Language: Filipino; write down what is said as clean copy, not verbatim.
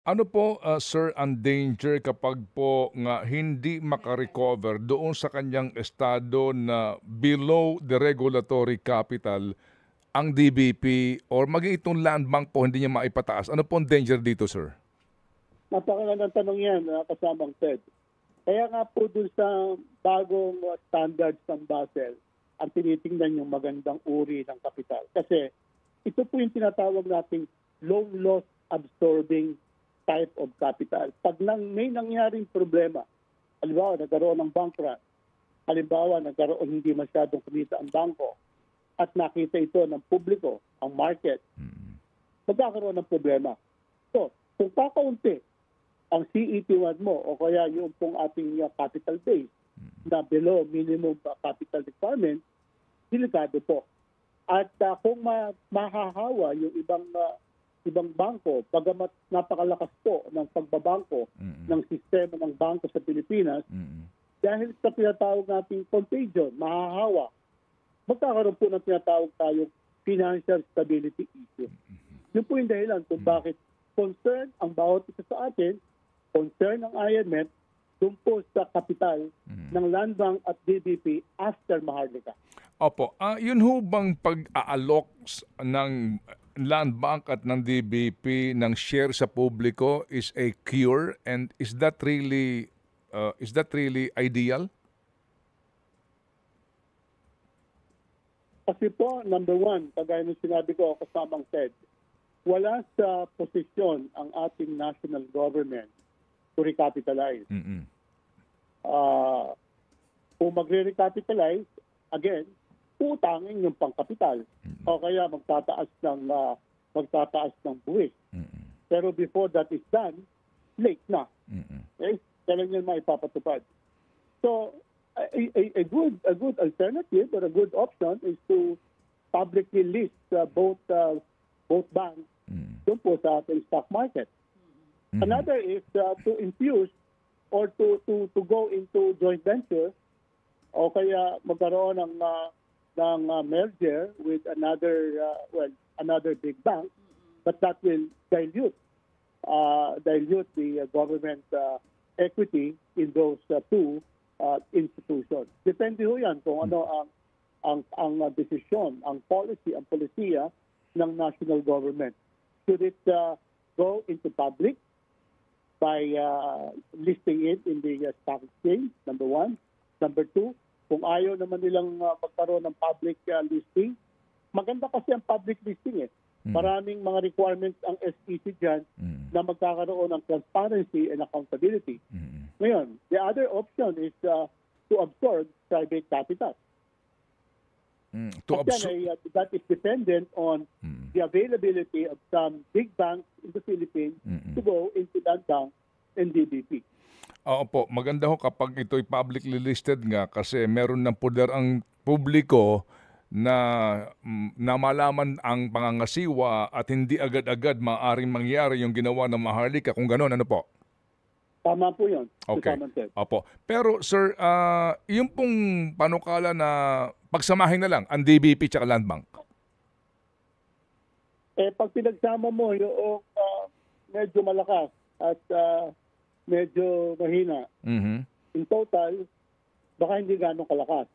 Ano po, sir, ang danger kapag po nga hindi maka-recover doon sa kanyang estado na below the regulatory capital ang DBP or maging itong land bank po hindi niya maipataas? Ano po ang danger dito, sir? Napakagandang tanong yan, kasamang Ted. Kaya nga po dun sa bagong standards ng Basel, ang tinitingnan yung magandang uri ng kapital. Kasi ito po yung tinatawag nating loan loss absorbing type of capital. Pag may nangyaring problema, halimbawa nagkaroon ng bank run, halimbawa nagkaroon hindi masyadong kumita ang bangko, at nakita ito ng publiko, ang market, magkakaroon ng problema. So, kung kakaunti ang CET1 mo o kaya yung pong ating capital base na below minimum capital requirement, delikado po. At kung mahahawa yung ibang bangko, bagamat napakalakas po ng pagbabangko ng sistema ng bangko sa Pilipinas, dahil sa tinatawag nating contagion, mahahawa, magkakaroon po ng tinatawag tayong financial stability issue. Yun po yung dahilan kung bakit concern ang bawat isa sa atin, concern ng IMF, doon po sa kapital ng Land Bank at DBP after Maharlika. Opo, yun ho bang pag-aalok ng Land Bank at ng DBP ng share sa publiko is a cure, and is that really ideal? Kasi po, number one, kagaya ng sinabi ko kasamang Ted, wala sa posisyon ang ating national government to recapitalize. Kung magre-recapitalize, again, utangin yung pangkapital o kaya magtataas ng buwis. Pero before that is done, late na. Okay? Kailan yan maipapatupad. So, a good alternative or a good option is to publicly list both banks doon po sa ating stock market. Another is to infuse or to go into joint venture o kaya magkaroon ng merger with another big bank, but that will dilute the government equity in those two institutions. Depende ho yan kung ano ang desisyon, ang policy, ang polisiya ng national government. Should it go into public by listing it in the stock exchange, number one. Number two, kung ayaw naman nilang magkaroon ng public listing, maganda kasi ang public listing eh. Maraming mga requirements ang SEC dyan na magkakaroon ng transparency and accountability. Ngayon, the other option is to absorb private capital. That is dependent on the availability of some big banks in the Philippines to go into that bank and DBP. Oo po, maganda ho kapag ito'y publicly listed nga kasi meron ng poder ang publiko na malaman ang pangangasiwa at hindi agad-agad maaaring mangyari yung ginawa ng Maharlika kung gano'n, ano po? Tama po yun. Okay. Opo. Pero sir, yung pong panukala na pagsamahin na lang ang DBP at Land Bank. Pag pinagsama mo yung medyo malakas at medyo mahina, in total, baka hindi ganong kalakas.